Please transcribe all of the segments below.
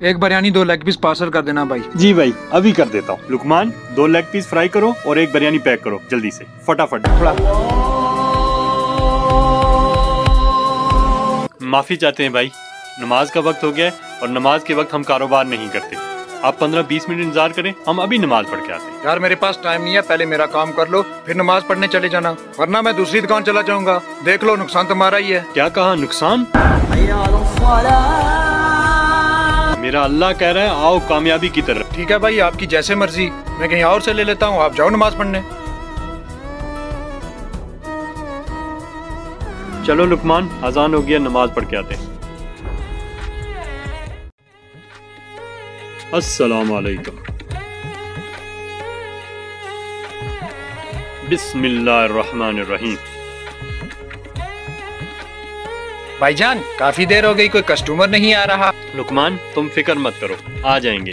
एक biryani 2 leg piece parcel कर देना भाई। जी भाई अभी कर देता हूँ। लुकमान 2 लेग पीस फ्राई करो और एक बिरयानी पैक करो जल्दी से, फटाफट। माफी चाहते हैं भाई, नमाज का वक्त हो गया है और नमाज के वक्त हम कारोबार नहीं करते। आप 15-20 मिनट इंतजार करें, हम अभी नमाज पढ़ के आते हैं। यार मेरे पास टाइम नहीं है, पहले मेरा काम कर लो फिर नमाज पढ़ने चले जाना, वरना मैं दूसरी दुकान चला जाऊंगा। देख लो नुकसान तुम्हारा ही है। क्या कहा नुकसान? मेरा अल्लाह कह रहा है आओ कामयाबी की तरफ। ठीक है भाई आपकी जैसे मर्जी, मैं कहीं और से ले लेता हूँ, आप जाओ नमाज पढ़ने। चलो लुकमान, अजान हो गया, नमाज पढ़ के आते हैं। अस्सलाम वालेकुम। बिस्मिल्लाहिर्रहमानिर्रहीम। भाईजान काफी देर हो गई, कोई कस्टमर नहीं आ रहा। लुकमान तुम फिक्र मत करो, आ जाएंगे।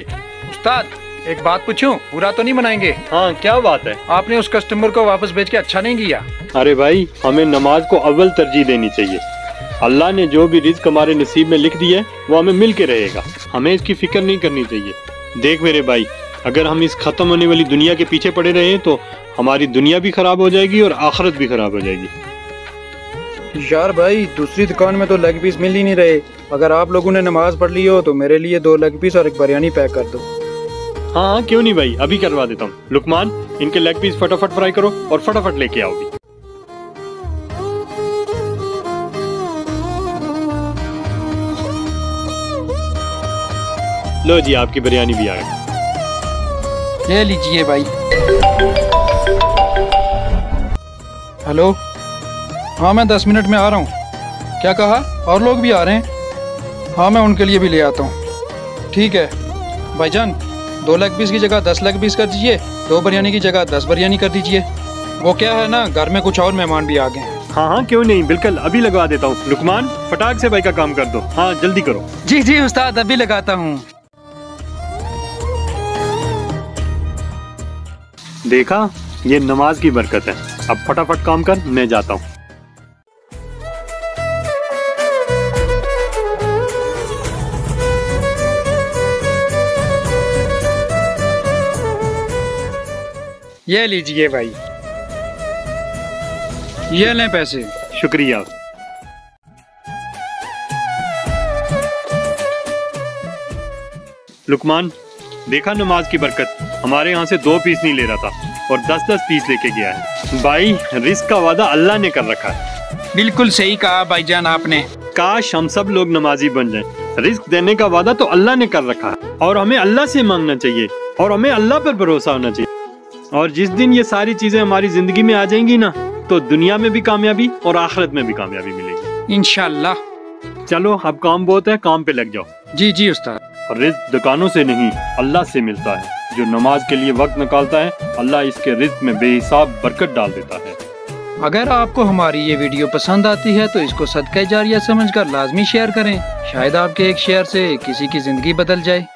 उस्ताद एक बात पूछूं, बुरा तो नहीं मनाएंगे? हाँ क्या बात है? आपने उस कस्टमर को वापस भेज के अच्छा नहीं किया। अरे भाई हमें नमाज को अव्वल तरजीह देनी चाहिए। अल्लाह ने जो भी रिज्क हमारे नसीब में लिख दिया है वो हमें मिल के रहेगा, हमें इसकी फिक्र नहीं करनी चाहिए। देख मेरे भाई, अगर हम इस खत्म होने वाली दुनिया के पीछे पड़े रहे तो हमारी दुनिया भी खराब हो जाएगी और आखिरत भी खराब हो जाएगी। यार भाई दूसरी दुकान में तो लेग पीस मिल ही नहीं रहे, अगर आप लोगों ने नमाज पढ़ ली हो तो मेरे लिए 2 लेग पीस और एक बिरयानी पैक कर दो। हाँ क्यों नहीं भाई, अभी करवा देता हूँ। लुकमान इनके लेग पीस फटाफट फ्राई करो और फटाफट लेके आओ भी। लो जी आपकी बिरयानी भी आ गई। ये लीजिए भाई। हेलो, हाँ मैं 10 मिनट में आ रहा हूँ। क्या कहा? और लोग भी आ रहे हैं? हाँ मैं उनके लिए भी ले आता हूँ। ठीक है भाईजान, 2 लेग पीस की जगह 10 लेग पीस कर दीजिए, 2 बिरयानी की जगह 10 बिरयानी कर दीजिए। वो क्या है ना, घर में कुछ और मेहमान भी आ गए हैं। हाँ हाँ क्यों नहीं, बिल्कुल अभी लगवा देता हूँ। लुकमान फटाक से भाई का काम कर दो, हाँ जल्दी करो। जी जी उस्ताद अभी लगाता हूँ। देखा, ये नमाज की बरकत है। अब फटाफट काम कर, मैं जाता हूँ। ये लीजिए भाई, ये लें पैसे। शुक्रिया। लुकमान देखा नमाज की बरकत, हमारे यहाँ से 2 पीस नहीं ले रहा था और 10-10 पीस लेके गया है। भाई रिस्क का वादा अल्लाह ने कर रखा है। बिल्कुल सही कहा भाईजान आपने। काश हम सब लोग नमाजी बन जाएं। रिस्क देने का वादा तो अल्लाह ने कर रखा है और हमें अल्लाह से मांगना चाहिए और हमें अल्लाह पर भरोसा होना चाहिए। और जिस दिन ये सारी चीजें हमारी जिंदगी में आ जाएंगी ना, तो दुनिया में भी कामयाबी और आखिरत में भी कामयाबी मिलेगी इंशाल्लाह। चलो अब काम बहुत है, काम पे लग जाओ। जी जी उस्ताद। रिज्क दुकानों से नहीं, अल्लाह से मिलता है। जो नमाज के लिए वक्त निकालता है, अल्लाह इसके रिज्क में बेहिसाब बरकत डाल देता है। अगर आपको हमारी ये वीडियो पसंद आती है तो इसको सदका जारिया समझकर लाजमी शेयर करें, शायद आपके एक शेयर से किसी की जिंदगी बदल जाए।